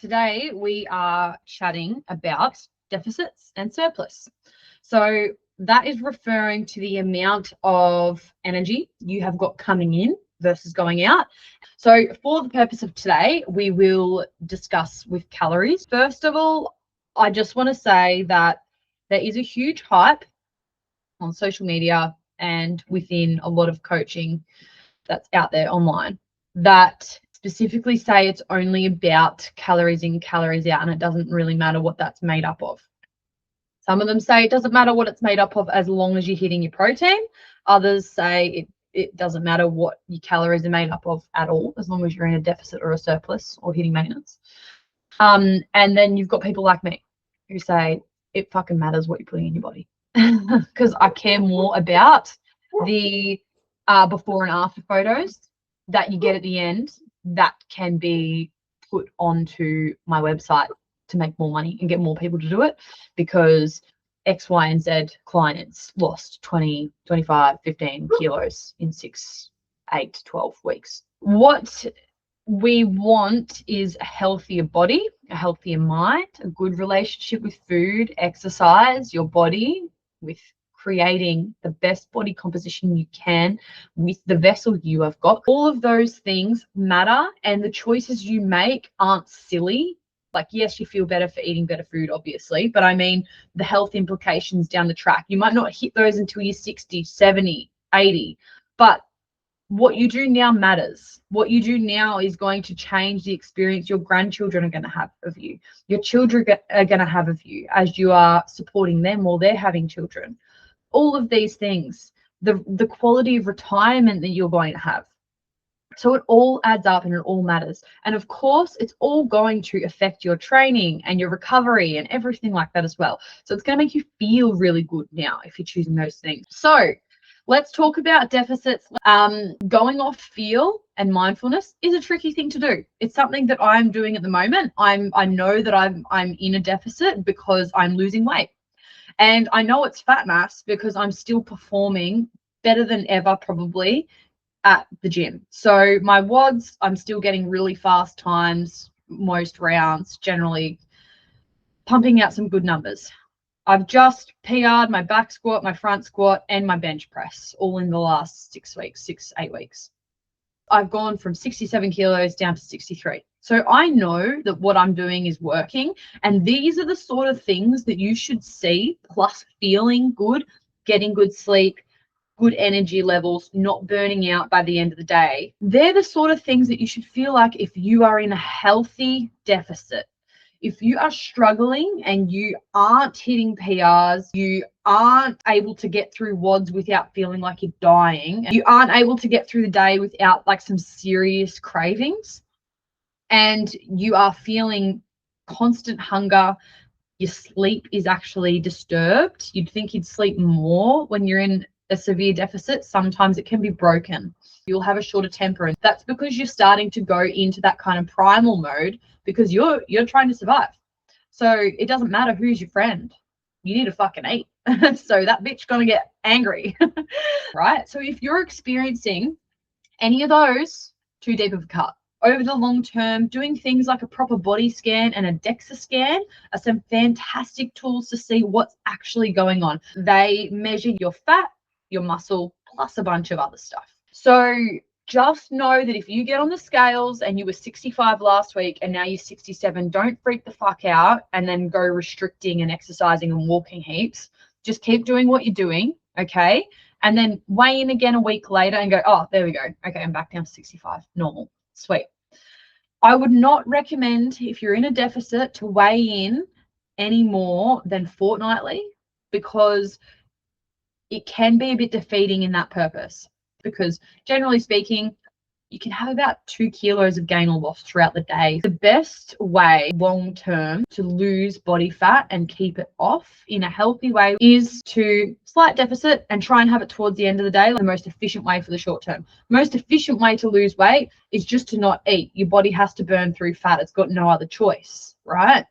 Today we are chatting about deficits and surplus. So that is referring to the amount of energy you have got coming in versus going out. So for the purpose of today, we will discuss with calories. First of all, I just want to say that there is a huge hype on social media and within a lot of coaching that's out there online that specifically say it's only about calories in, calories out, and it doesn't really matter what that's made up of. Some of them say it doesn't matter what it's made up of as long as you're hitting your protein. Others say it doesn't matter what your calories are made up of at all, as long as you're in a deficit or a surplus or hitting maintenance. And then you've got people like me who say it fucking matters what you're putting in your body, because I care more about the before and after photos that you get at the end that can be put onto my website to make more money and get more people to do it, because X, Y, and Z clients lost 20, 25, 15 kilos in 6, 8, 12 weeks. What we want is a healthier body, a healthier mind, a good relationship with food, exercise, your body, with creating the best body composition you can with the vessel you have got. All of those things matter, and the choices you make aren't silly. Like, yes, you feel better for eating better food, obviously, but I mean the health implications down the track. You might not hit those until you're 60, 70, 80, but what you do now matters. What you do now is going to change the experience your grandchildren are going to have of you. Your children are going to have of you as you are supporting them while they're having children. All of these things, the quality of retirement that you're going to have. So it all adds up and it all matters. And of course, it's all going to affect your training and your recovery and everything like that as well. So it's going to make you feel really good now if you're choosing those things. So let's talk about deficits. Going off feel and mindfulness is a tricky thing to do. It's something that I'm doing at the moment. I know that I'm in a deficit because I'm losing weight. And I know it's fat mass because I'm still performing better than ever, probably, at the gym. So my WODs, I'm still getting really fast times, most rounds, generally pumping out some good numbers. I've just PR'd my back squat, my front squat, and my bench press, all in the last 6 weeks, 8 weeks. I've gone from 67 kilos down to 63. So I know that what I'm doing is working. And these are the sort of things that you should see, plus feeling good, getting good sleep, good energy levels, not burning out by the end of the day. They're the sort of things that you should feel like if you are in a healthy deficit. If you are struggling and you aren't hitting PRs, you aren't able to get through WODs without feeling like you're dying, you aren't able to get through the day without like some serious cravings, and you are feeling constant hunger, your sleep is actually disturbed. You'd think you'd sleep more when you're in a severe deficit. Sometimes it can be broken. You'll have a shorter temper, and that's because you're starting to go into that kind of primal mode because you're trying to survive. So it doesn't matter who's your friend. You need to fucking eat. So that bitch gonna get angry, right? So if you're experiencing any of those, too deep of a cut. Over the long term, doing things like a proper body scan and a DEXA scan are some fantastic tools to see what's actually going on. They measure your fat, your muscle, plus a bunch of other stuff. So just know that if you get on the scales and you were 65 last week and now you're 67, don't freak the fuck out and then go restricting and exercising and walking heaps. Just keep doing what you're doing, okay? And then weigh in again a week later and go, oh, there we go. Okay, I'm back down to 65, normal, sweet. I would not recommend, if you're in a deficit, to weigh in any more than fortnightly, because it can be a bit defeating in that purpose. Because generally speaking, you can have about 2 kilos of gain or loss throughout the day. The best way long term to lose body fat and keep it off in a healthy way is to slight deficit and try and have it towards the end of the day. The most efficient way for the short term. Most efficient way to lose weight is just to not eat. Your body has to burn through fat. It's got no other choice, right?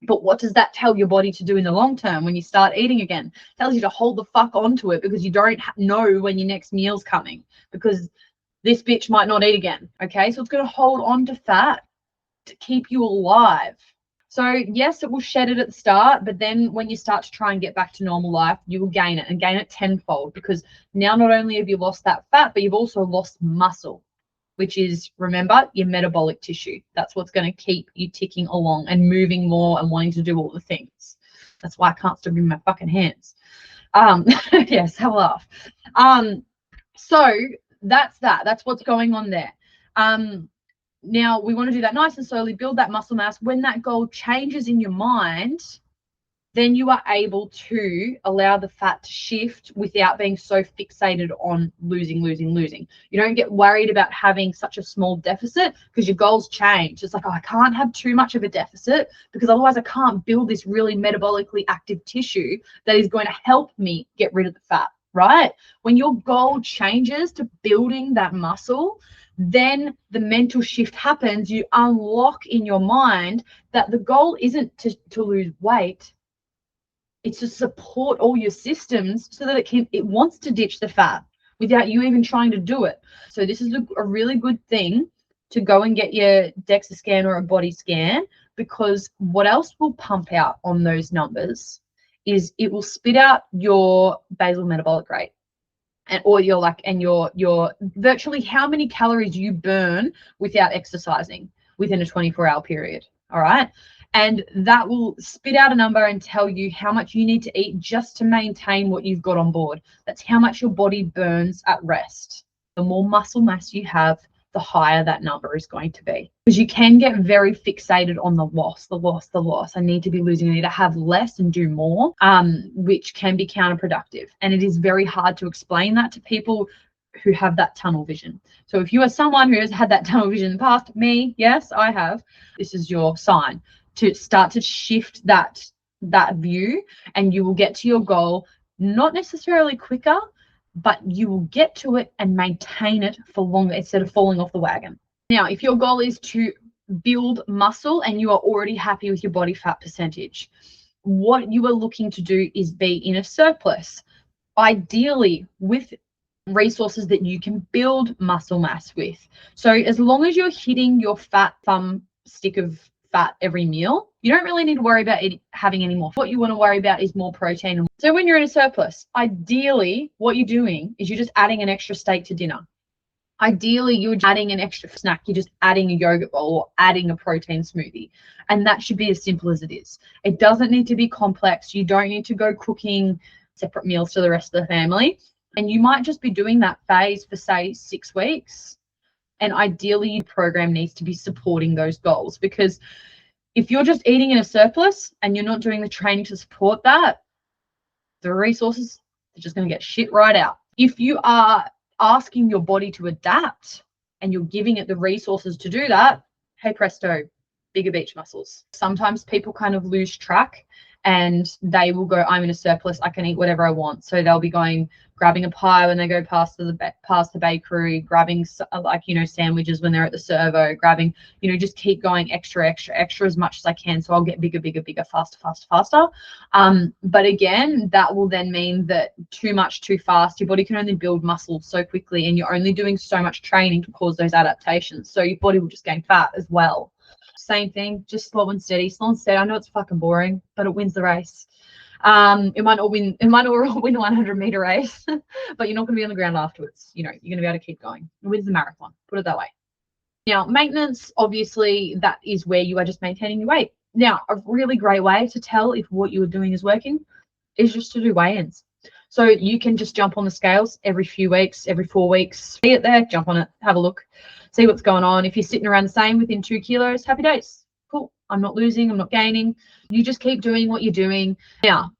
But what does that tell your body to do in the long term when you start eating again? It tells you to hold the fuck onto it, because you don't know when your next meal's coming, because this bitch might not eat again. Okay, so it's going to hold on to fat to keep you alive. So yes, it will shed it at the start, but then when you start to try and get back to normal life, you will gain it and gain it tenfold, because now not only have you lost that fat, but you've also lost muscle, which is, remember, your metabolic tissue. That's what's going to keep you ticking along and moving more and wanting to do all the things. That's why I can't stop moving my fucking hands. Yes, have a laugh. So that's that. That's what's going on there. Now we want to do that nice and slowly, build that muscle mass. When that goal changes in your mind, then you are able to allow the fat to shift without being so fixated on losing. You don't get worried about having such a small deficit because your goals change. It's like, oh, I can't have too much of a deficit because otherwise I can't build this really metabolically active tissue that is going to help me get rid of the fat, right? When your goal changes to building that muscle, then the mental shift happens. You unlock in your mind that the goal isn't to lose weight. It's to support all your systems so that it wants to ditch the fat without you even trying to do it. So this is a really good thing to go and get your DEXA scan or a body scan, because what else will pump out on those numbers is it will spit out your basal metabolic rate. And or your virtually how many calories you burn without exercising within a 24-hour period. All right. And that will spit out a number and tell you how much you need to eat just to maintain what you've got on board. That's how much your body burns at rest. The more muscle mass you have, the higher that number is going to be. Because you can get very fixated on the loss. I need to be losing. I need to have less and do more, which can be counterproductive. And it is very hard to explain that to people who have that tunnel vision. So if you are someone who has had that tunnel vision in the past, me, yes, I have, this is your sign to start to shift that view, and you will get to your goal, not necessarily quicker, but you will get to it and maintain it for longer instead of falling off the wagon. Now, if your goal is to build muscle and you are already happy with your body fat percentage, what you are looking to do is be in a surplus, ideally with resources that you can build muscle mass with. So as long as you're hitting your fat thumb stick of fat every meal, you don't really need to worry about having any more. What you want to worry about is more protein. So when you're in a surplus, ideally what you're doing is you're just adding an extra steak to dinner. Ideally you're adding an extra snack. You're just adding a yogurt bowl or adding a protein smoothie. And that should be as simple as it is. It doesn't need to be complex. You don't need to go cooking separate meals to the rest of the family. And you might just be doing that phase for, say, 6 weeks. And ideally, your program needs to be supporting those goals, because if you're just eating in a surplus and you're not doing the training to support that, the resources are just going to get shit right out. If you are asking your body to adapt and you're giving it the resources to do that, hey presto, bigger beach muscles. Sometimes people kind of lose track and they will go, I'm in a surplus, I can eat whatever I want. So they'll be grabbing a pie when they go past the bakery, grabbing sandwiches when they're at the servo, grabbing, just keep going extra as much as I can. So I'll get bigger, faster. But again, that will then mean that too much, too fast, your body can only build muscle so quickly, and you're only doing so much training to cause those adaptations. So your body will just gain fat as well. Same thing, just slow and steady. I know it's fucking boring, but it wins the race. It might not win a 100-meter race, but you're not going to be on the ground afterwards. You're going to be able to keep going. It wins the marathon, put it that way. Now, maintenance, obviously, that is where you are just maintaining your weight. Now, a really great way to tell if what you are doing is working is just to do weigh-ins. So you can just jump on the scales every few weeks, every 4 weeks, see it there, jump on it, have a look, see what's going on. If you're sitting around the same within 2 kilos, happy days. Cool. I'm not losing, I'm not gaining. You just keep doing what you're doing. Now,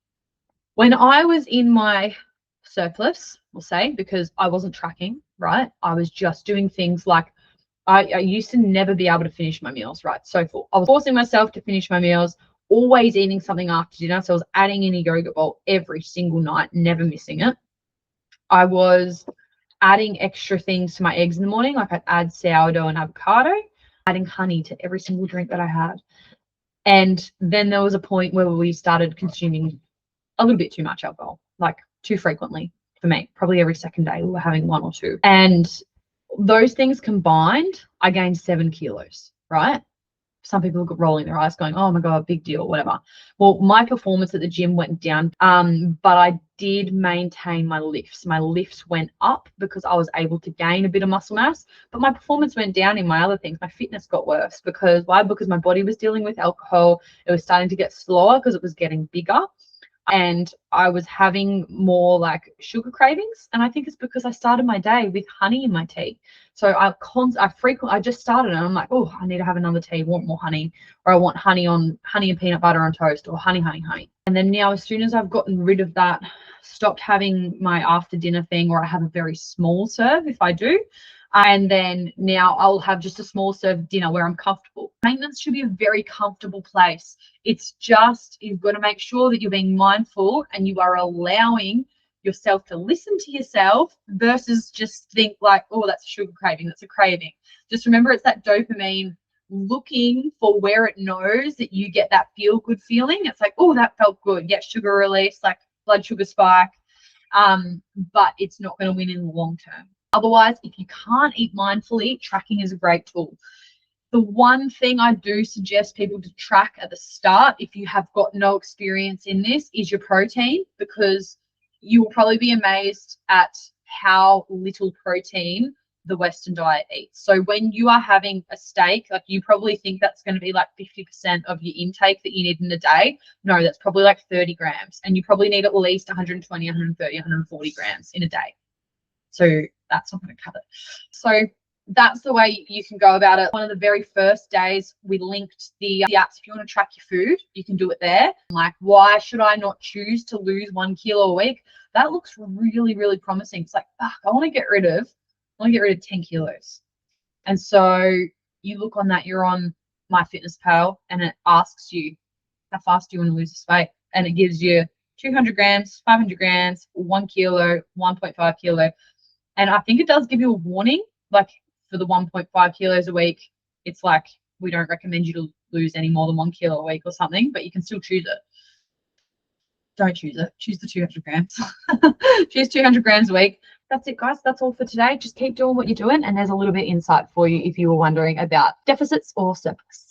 when I was in my surplus, we'll say, because I wasn't tracking, right? I was just doing things like I used to never be able to finish my meals, right? So I was forcing myself to finish my meals, always eating something after dinner. So I was adding in a yogurt bowl every single night, never missing it. I was adding extra things to my eggs in the morning, like I'd add sourdough and avocado, adding honey to every single drink that I had. And then there was a point where we started consuming a little bit too much alcohol, like too frequently for me. Probably every second day we were having 1 or 2. And those things combined, I gained 7 kilos, right? some people are rolling their eyes going, oh my God, big deal, whatever. Well, my performance at the gym went down, but I did maintain my lifts. My lifts went up because I was able to gain a bit of muscle mass, but my performance went down in my other things. My fitness got worse because why? Because my body was dealing with alcohol. It was starting to get slower because it was getting bigger. And I was having more like sugar cravings. And I think it's because I started my day with honey in my tea. So I just started and I'm like, oh, I need to have another tea, want more honey, or I want honey and peanut butter on toast, or honey. And then now, as soon as I've gotten rid of that, stopped having my after dinner thing, or I have a very small serve if I do. And then now I'll have just a small serve dinner where I'm comfortable. Maintenance should be a very comfortable place. It's just, you've got to make sure that you're being mindful and you are allowing yourself to listen to yourself versus just think like, oh, that's a sugar craving, that's a craving. Just remember, it's that dopamine looking for where it knows that you get that feel good feeling. It's like, oh, that felt good. Yeah, sugar release, like blood sugar spike. But it's not going to win in the long term. Otherwise, if you can't eat mindfully, tracking is a great tool. The one thing I do suggest people to track at the start, if you have got no experience in this, is your protein, because you will probably be amazed at how little protein the Western diet eats. So when you are having a steak, like you probably think that's going to be like 50% of your intake that you need in a day. No, that's probably like 30 grams. And you probably need at least 120, 130, 140 grams in a day. So that's not going to cut it. So that's the way you can go about it. One of the very first days, we linked the apps. If you want to track your food, you can do it there. Like, why should I not choose to lose 1 kilo a week? That looks really, really promising. It's like, I want to get rid of 10 kilos. And so you look on that, you're on MyFitnessPal, and it asks you, how fast do you want to lose this weight? And it gives you 200 grams, 500 grams, 1 kilo, 1.5 kilo. And I think it does give you a warning, like for the 1.5 kilos a week, it's like, we don't recommend you to lose any more than 1 kilo a week or something, but you can still choose it. Don't choose it. Choose the 200 grams. Choose 200 grams a week. That's it, guys. That's all for today. Just keep doing what you're doing. And there's a little bit of insight for you if you were wondering about deficits or surplus.